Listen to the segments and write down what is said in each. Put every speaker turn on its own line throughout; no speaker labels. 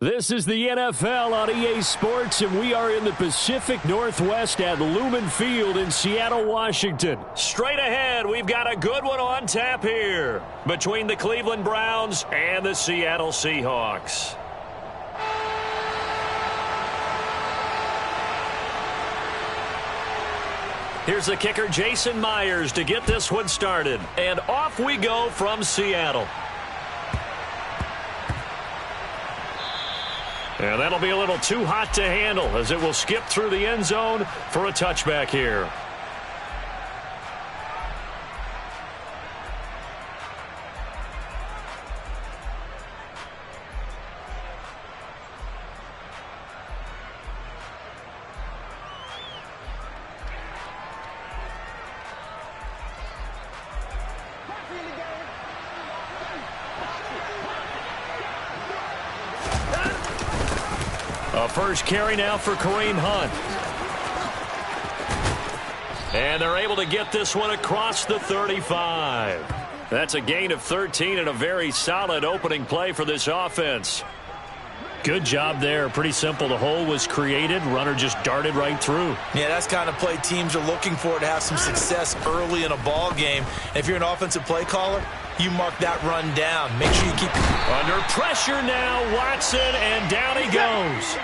This is the NFL on EA Sports, and we are in the Pacific Northwest at Lumen Field in Seattle, Washington. Straight ahead, we've got a good one on tap here between the Cleveland Browns and the Seattle Seahawks. Here's the kicker, Jason Myers, to get this one started. And off we go from Seattle. And that'll be a little too hot to handle as it will skip through the end zone for a touchback here. First carry now for Kareem Hunt. And they're able to get this one across the 35. That's a gain of 13 and a very solid opening play for this offense. Good job there. Pretty simple. The hole was created. Runner just darted right through. Yeah, that's kind of play teams are looking for to have some success early in a ball game. If you're an offensive play caller, you mark that run down. Make sure you keep under pressure now. Watson, and down he goes.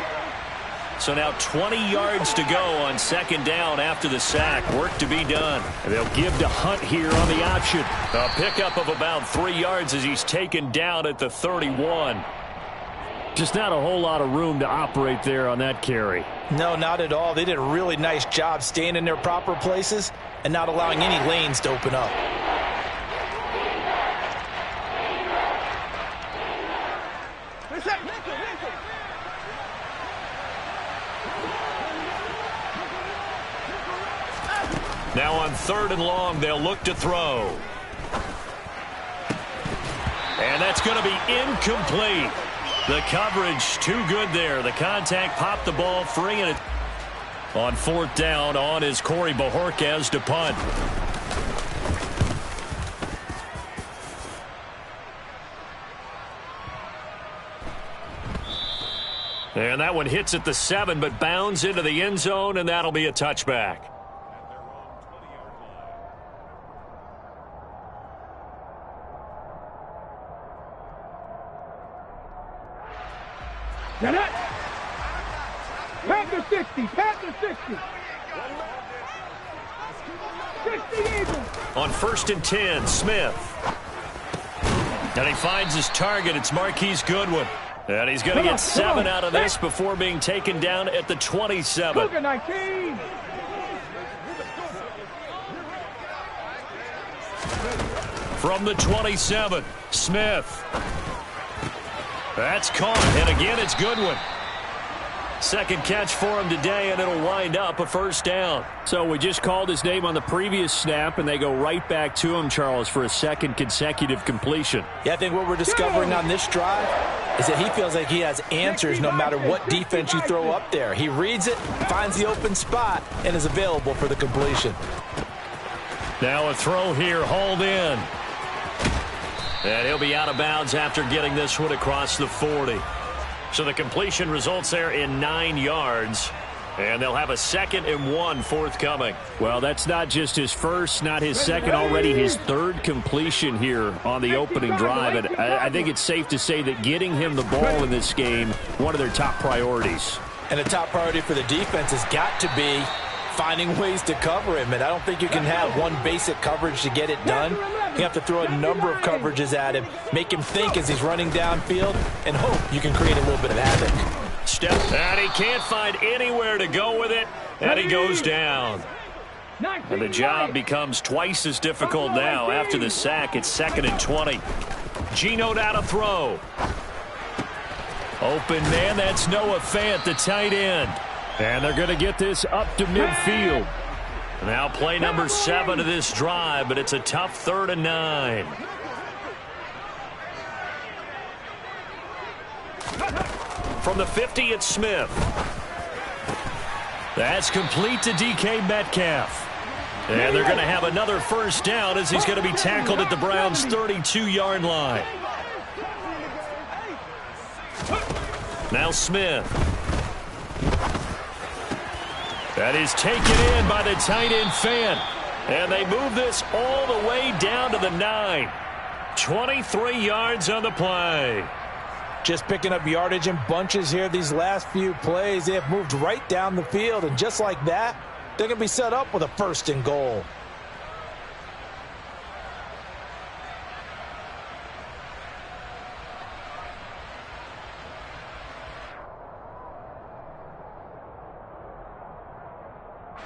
So now 20 yards to go on second down after the sack. Work to be done. And they'll give to Hunt here on the option. A pickup of about 3 yards as he's taken down at the 31. Just not a whole lot of room to operate there on that carry. No, not at all. They did a really nice job staying in their proper places and not allowing any lanes to open up. Now on 3rd and long, they'll look to throw. And that's going to be incomplete. The coverage too good there. The contact popped the ball free. And on 4th down, on is Corey Bojorquez to punt. And that one hits at the 7, but bounds into the end zone, and that'll be a touchback.
Panther 60, Panther 60. 60 Eagles.
On 1st and 10, Smith. And he finds his target. It's Marquise Goodwin. And he's going to get 7 out of this before being taken down at the 27.
Cougar 19.
From the 27, Smith. That's caught, and again it's Goodwin. Second catch for him today, and it'll wind up a first down. So we just called his name on the previous snap, and they go right back to him, Charles, for a second consecutive completion.
Yeah, I think what we're discovering on this drive is that he feels like he has answers no matter what defense you throw up there. He reads it, finds the open spot, and is available for the completion.
Now a throw here, hauled in. And he'll be out of bounds after getting this one across the 40. So the completion results there in 9 yards. And they'll have a 2nd and 1 forthcoming. Well, that's not just his first, not his second, already his 3rd completion here on the opening drive. And I think it's safe to say that getting him the ball in this game, one of their top priorities.
And the top priority for the defense has got to be finding ways to cover him. And I don't think you can have one basic coverage to get it done. You have to throw a number of coverages at him, make him think as he's running downfield, and hope you can create a little bit of havoc.
Step, and he can't find anywhere to go with it, and he goes down. And the job becomes twice as difficult now after the sack. It's 2nd and 20. Geno down to throw. Open man, that's Noah Fant, the tight end. And they're going to get this up to midfield. Now play number 7 of this drive, but it's a tough 3rd and 9. From the 50, it's Smith. That's complete to DK Metcalf. And they're going to have another first down as he's going to be tackled at the Browns' 32-yard line. Now Smith. That is taken in by the tight end Fant. And they move this all the way down to the 9. 23 yards on the play.
Just picking up yardage in bunches here these last few plays. They have moved right down the field, and just like that, they're going to be set up with a 1st and goal.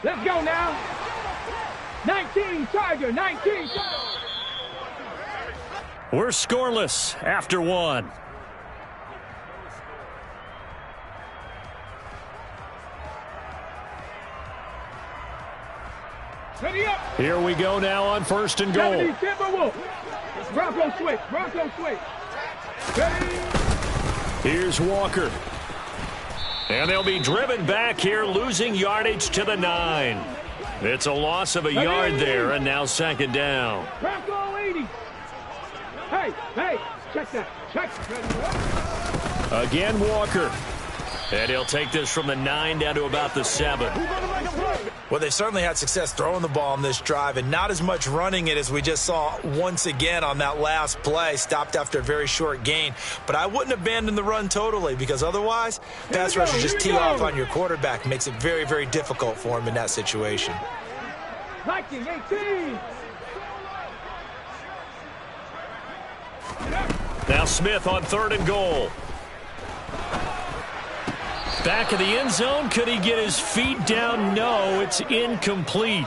Let's go now. 19, Tiger, 19.
We're scoreless after 1.
Ready up.
Here we go now on 1st and goal.
70, Timberwolf. Bronco switch, Bronco switch. Ready.
Here's Walker. And they'll be driven back here, losing yardage to the 9. It's a loss of a yard there, and now 2nd down.
Bronco 80. Hey, check that. Check.
Again, Walker. And he'll take this from the 9 down to about the 7.
Well, they've certainly had success throwing the ball on this drive, and not as much running it as we just saw once again on that last play. Stopped after a very short gain. But I wouldn't abandon the run totally, because otherwise, pass rushers just tee off on your quarterback. Makes it very, very difficult for him in that situation.
Viking 18.
Now Smith on 3rd and goal. Back of the end zone. Could he get his feet down? No, it's incomplete.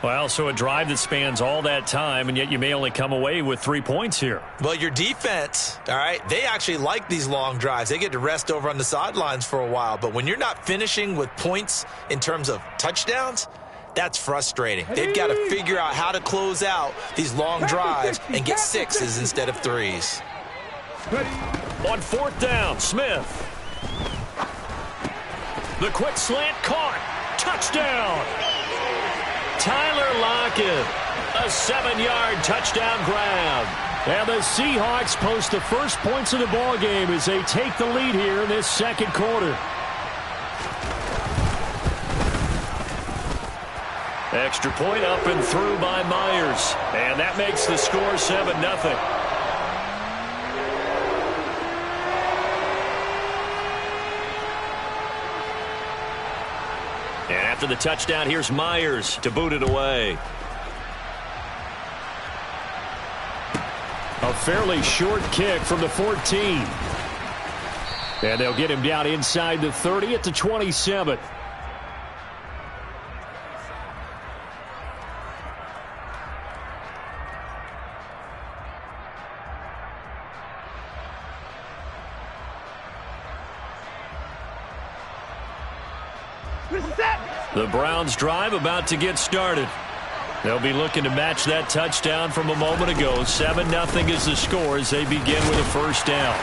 Well, so a drive that spans all that time, and yet you may only come away with 3 points here.
Well, your defense, all right, they actually like these long drives. They get to rest over on the sidelines for a while. But when you're not finishing with points in terms of touchdowns, that's frustrating. They've got to figure out how to close out these long drives and get 6s instead of 3s.
On 4th down, Smith. The quick slant caught. Touchdown. Tyler Lockett. A 7-yard touchdown grab. And the Seahawks post the first points of the ball game as they take the lead here in this 2nd quarter. Extra point up and through by Myers. And that makes the score 7-0. And after the touchdown, here's Myers to boot it away. A fairly short kick from the 14. And they'll get him down inside the 30 at the 27. The Browns drive about to get started. They'll be looking to match that touchdown from a moment ago. 7-0 is the score as they begin with a 1st down.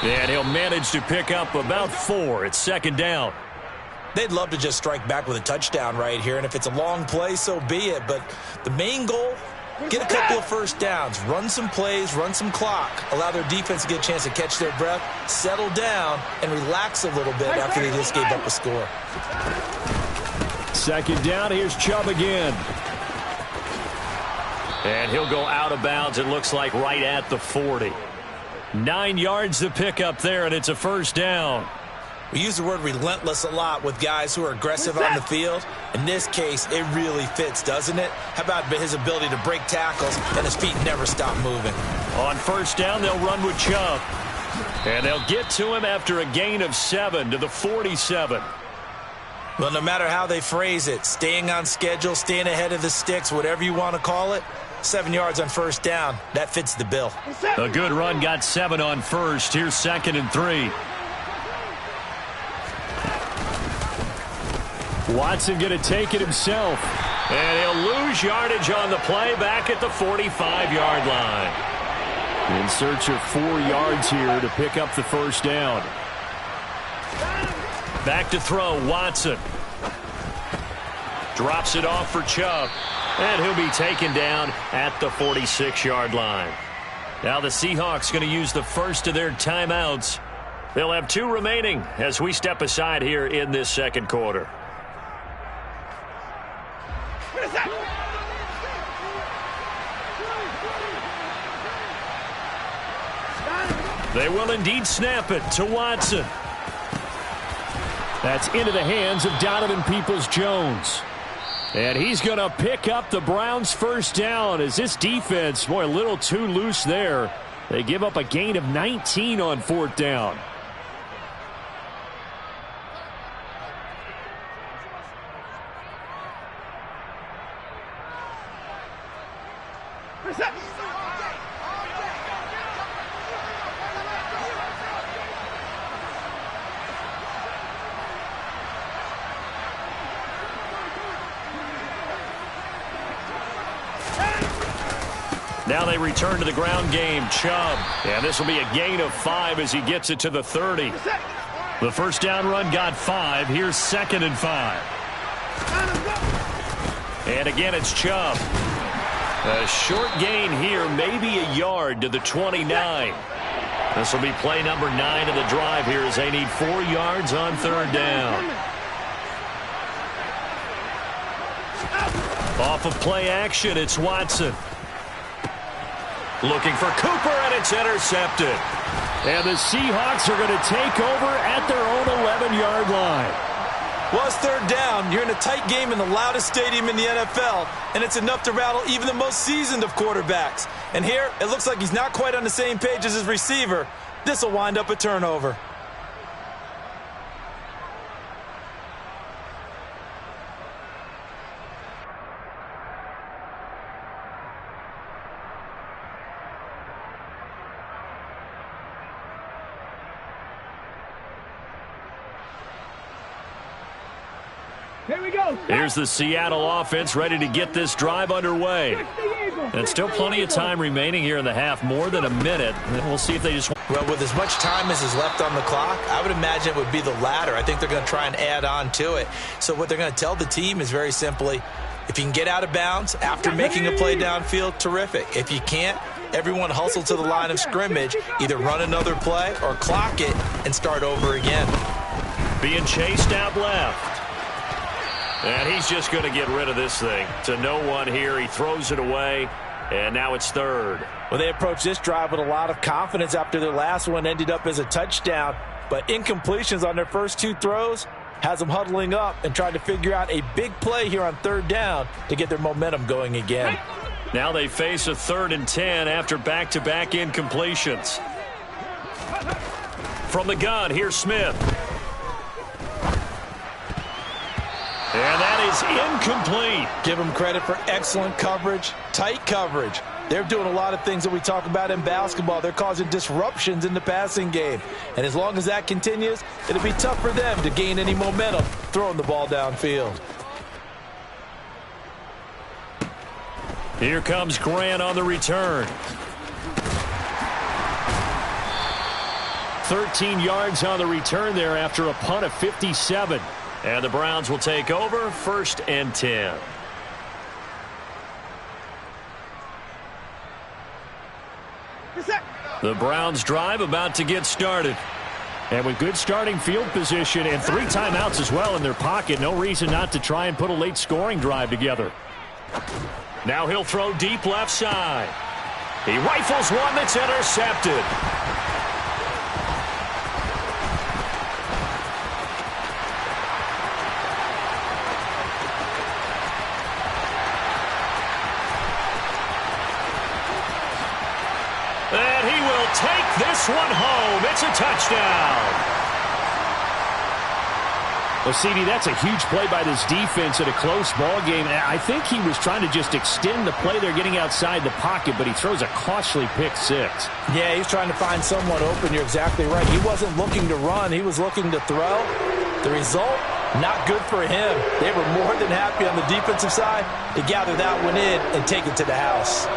And he'll manage to pick up about 4. It's 2nd down.
They'd love to just strike back with a touchdown right here, and if it's a long play, so be it. But the main goal, get a couple of 1st downs, run some plays, run some clock, allow their defense to get a chance to catch their breath, settle down, and relax a little bit after they just gave up a score.
2nd down, here's Chubb again. And he'll go out of bounds, it looks like right at the 40. 9 yards to pick up there, and it's a 1st down.
We use the word relentless a lot with guys who are aggressive on the field. In this case, it really fits, doesn't it? How about his ability to break tackles and his feet never stop moving?
On 1st down, they'll run with Chubb. And they'll get to him after a gain of 7 to the 47.
Well, no matter how they phrase it, staying on schedule, staying ahead of the sticks, whatever you want to call it, 7 yards on 1st down, that fits the bill.
A good run, got 7 on 1st. Here's 2nd and 3. Watson going to take it himself. And he'll lose yardage on the play back at the 45-yard line. In search of 4 yards here to pick up the 1st down. Back to throw, Watson. Drops it off for Chubb. And he'll be taken down at the 46-yard line. Now the Seahawks going to use the first of their timeouts They'll have 2 remaining as we step aside here in this second quarter.
What is that?
They will indeed snap it to Watson. That's into the hands of Donovan Peoples-Jones. And he's going to pick up the Browns' first down as this defense, boy, a little too loose there. They give up a gain of 19 on 4th down.
What's that?
Now they return to the ground game. Chubb. And this will be a gain of 5 as he gets it to the 30. The first down run got 5. Here's 2nd and 5. And again, it's Chubb. A short gain here, maybe a yard to the 29. This will be play number 9 of the drive here as they need 4 yards on 3rd down. Off of play action, it's Watson. Looking for Cooper, and it's intercepted. And the Seahawks are going to take over at their own 11-yard line.
Well, it's 3rd down. You're in a tight game in the loudest stadium in the NFL, and it's enough to rattle even the most seasoned of quarterbacks. And here, it looks like he's not quite on the same page as his receiver. This will wind up a turnover.
Here we go.
Here's the Seattle offense ready to get this drive underway. And still plenty of time remaining here in the half, more than a minute. And we'll see if they just...
Well, with as much time as is left on the clock, I would imagine it would be the latter. I think they're going to try and add on to it. So what they're going to tell the team is very simply, if you can get out of bounds after making a play downfield, terrific. If you can't, everyone hustle to the line of scrimmage, either run another play or clock it and start over again.
Being chased out left. And he's just going to get rid of this thing. To no one here. He throws it away, and now it's 3rd.
Well, they approached this drive with a lot of confidence after their last one ended up as a touchdown. But incompletions on their first 2 throws has them huddling up and trying to figure out a big play here on 3rd down to get their momentum going again.
Now they face a 3rd and 10 after back-to-back incompletions. From the gun, here's Smith. And that is incomplete.
Give them credit for excellent coverage, tight coverage. They're doing a lot of things that we talk about in basketball. They're causing disruptions in the passing game. And as long as that continues, it'll be tough for them to gain any momentum throwing the ball downfield.
Here comes Grant on the return. 13 yards on the return there after a punt of 57. And the Browns will take over 1st and 10. The Browns drive about to get started. And with good starting field position and 3 timeouts as well in their pocket, no reason not to try and put a late scoring drive together. Now he'll throw deep left side. He rifles one that's intercepted. And he will take this one home. It's a touchdown. Well, CD, that's a huge play by this defense in a close ball game. I think he was trying to just extend the play. They're getting outside the pocket, but he throws a costly pick 6.
Yeah, he's trying to find someone open. You're exactly right. He wasn't looking to run. He was looking to throw. The result, not good for him. They were more than happy on the defensive side to gather that one in and take it to the house.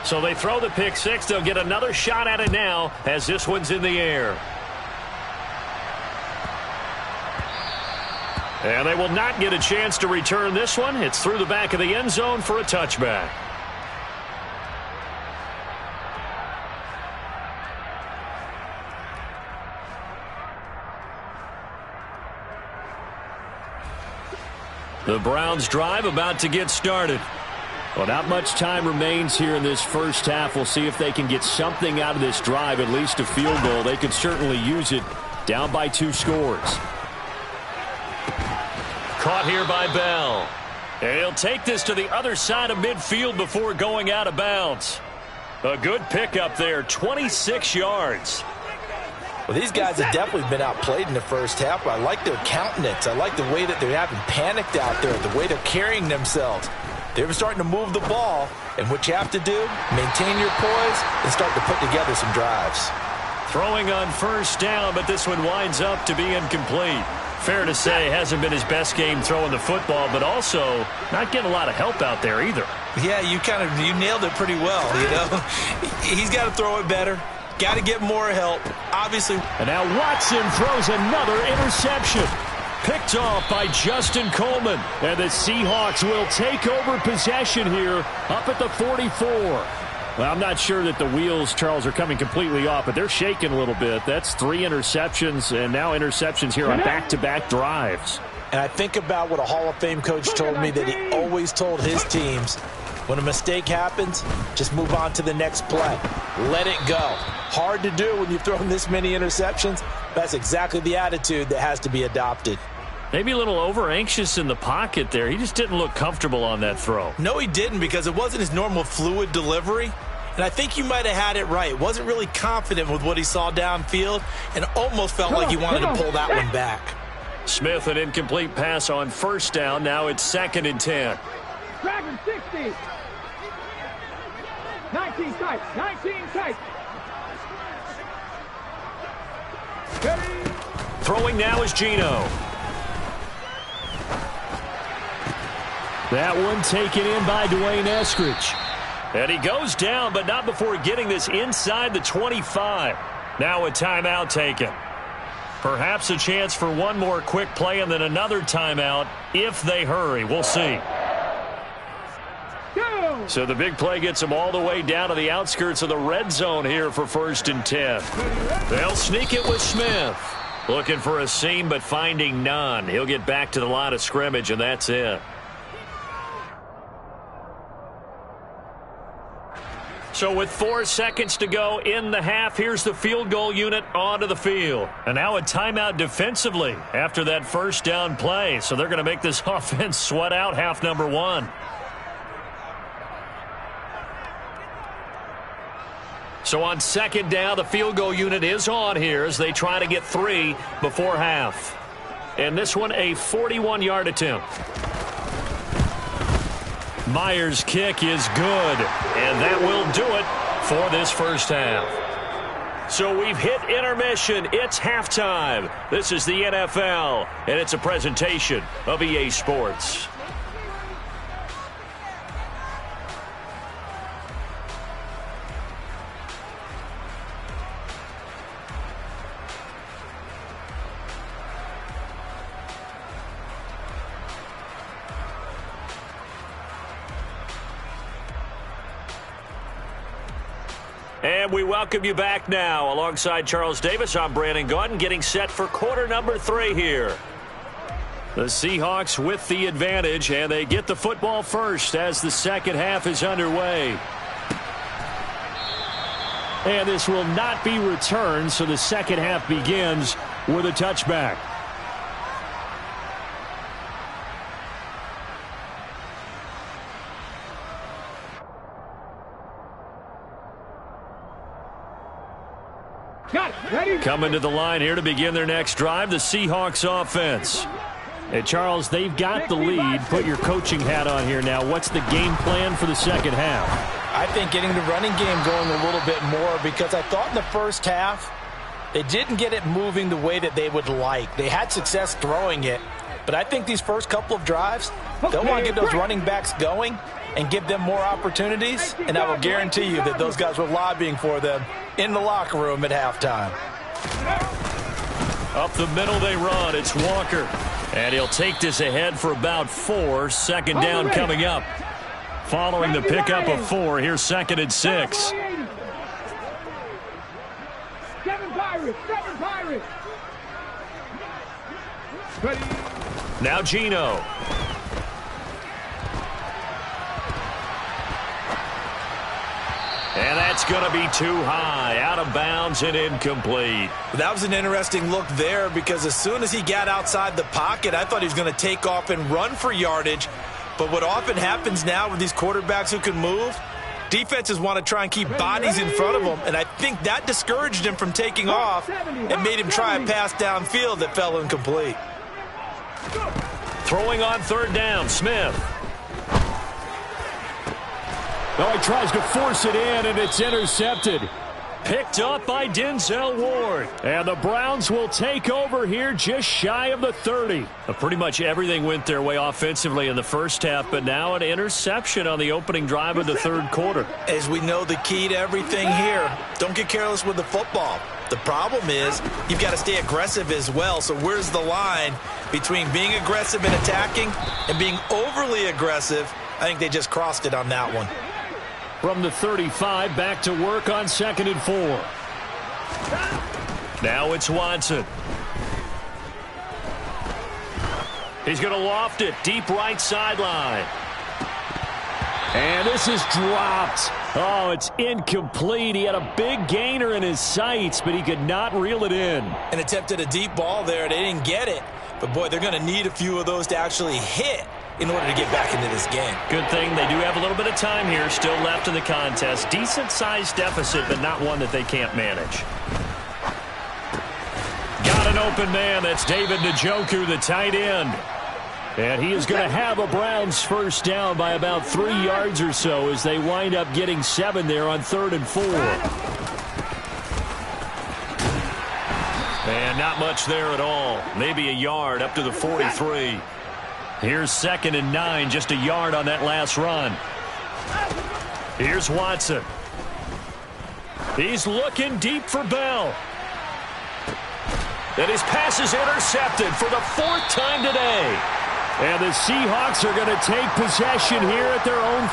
So they throw the pick 6. They'll get another shot at it now as this one's in the air. And they will not get a chance to return this one. It's through the back of the end zone for a touchback. The Browns drive about to get started. Well, not much time remains here in this first half. We'll see if they can get something out of this drive, at least a field goal. They could certainly use it, down by 2 scores. Caught here by Bell. And he'll take this to the other side of midfield before going out of bounds. A good pickup there, 26 yards.
Well, these guys have definitely been outplayed in the first half, but I like their countenance. I like the way that they're having panicked out there, the way they're carrying themselves. They're starting to move the ball, and what you have to do, maintain your poise and start to put together some drives.
Throwing on first down, but this one winds up to be incomplete. Fair to say, hasn't been his best game throwing the football, but also not getting a lot of help out there either.
Yeah, you nailed it pretty well, you know. He's got to throw it better. Got to get more help, obviously.
And now Watson throws another interception. Picked off by Justin Coleman. And the Seahawks will take over possession here up at the 44. Well, I'm not sure that the wheels, Charles, are coming completely off, but they're shaking a little bit. That's 3 interceptions, and now interceptions here on back-to-back drives.
And I think about what a Hall of Fame coach told me that he always told his teams, when a mistake happens, just move on to the next play. Let it go. Hard to do when you've thrown this many interceptions. That's exactly the attitude that has to be adopted.
Maybe a little over-anxious in the pocket there. He just didn't look comfortable on that throw.
No, he didn't, because it wasn't his normal fluid delivery. And I think you might have had it right. Wasn't really confident with what he saw downfield and almost felt like he wanted to pull that one back.
Smith, an incomplete pass on first down. Now it's 2nd and 10.
Dragon 60. 19 tight. 19 tight.
Throwing now is Geno. That one taken in by Dwayne Eskridge. And he goes down, but not before getting this inside the 25. Now a timeout taken. Perhaps a chance for one more quick play and then another timeout if they hurry. We'll see. So the big play gets them all the way down to the outskirts of the red zone here for 1st and 10. They'll sneak it with Smith. Looking for a seam, but finding none. He'll get back to the line of scrimmage, and that's it. So with 4 seconds to go in the half, here's the field goal unit onto the field. And now a timeout defensively after that first down play. So they're going to make this offense sweat out half number 1. So on 2nd down, the field goal unit is on here as they try to get 3 before half. And this one, a 41-yard attempt. Myers' kick is good, and that will do it for this first half. So we've hit intermission. It's halftime. This is the NFL, and it's a presentation of EA Sports. And we welcome you back now. Alongside Charles Davis, I'm Brandon Gaudin, getting set for quarter number 3 here. The Seahawks with the advantage, and they get the football first as the second half is underway. And this will not be returned, so the second half begins with a touchback. Coming to the line here to begin their next drive, the Seahawks offense. Hey, Charles, they've got the lead. Put your coaching hat on here now. What's the game plan for the second half?
I think getting the running game going a little bit more, because I thought in the first half they didn't get it moving the way that they would like. They had success throwing it, but I think these first couple of drives, they'll want to get those running backs going and give them more opportunities, and I will guarantee you that those guys were lobbying for them in the locker room at halftime.
Up the middle they run. It's Walker. And he'll take this ahead for about 4. Second down coming up. Following the pickup of 4, here's 2nd and 6.
7 Pirates, 7 Pirates.
Now Gino. And that's going to be too high, out of bounds and incomplete.
That was an interesting look there because as soon as he got outside the pocket, I thought he was going to take off and run for yardage. But what often happens now with these quarterbacks who can move, defenses want to try and keep bodies in front of them, and I think that discouraged him from taking off and made him try a pass downfield that fell incomplete.
Throwing on 3rd down, Smith.
Oh, he tries to force it in, and it's intercepted.
Picked up by Denzel Ward.
And the Browns will take over here just shy of the 30.
Pretty much everything went their way offensively in the first half, but now an interception on the opening drive of the 3rd quarter.
As we know, the key to everything here, don't get careless with the football. The problem is you've got to stay aggressive as well. So where's the line between being aggressive and attacking and being overly aggressive? I think they just crossed it on that one.
From the 35, back to work on 2nd and 4.
Now it's Watson. He's going to loft it, deep right sideline.
And this is dropped. Oh, it's incomplete. He had a big gainer in his sights, but he could not reel it in.
And attempted a deep ball there. They didn't get it. But, boy, they're going to need a few of those to actually hit in order to get back into this game.
Good thing they do have a little bit of time here still left in the contest. Decent-sized deficit, but not one that they can't manage. Got an open man. That's David Njoku, the tight end.
And he is going to have a Browns first down by about 3 yards or so as they wind up getting 7 there on 3rd and 4.
And not much there at all. Maybe a yard up to the 43. Here's 2nd and 9, just a yard on that last run. Here's Watson. He's looking deep for Bell. And his pass is intercepted for the 4th time today.
And the Seahawks are going to take possession here at their own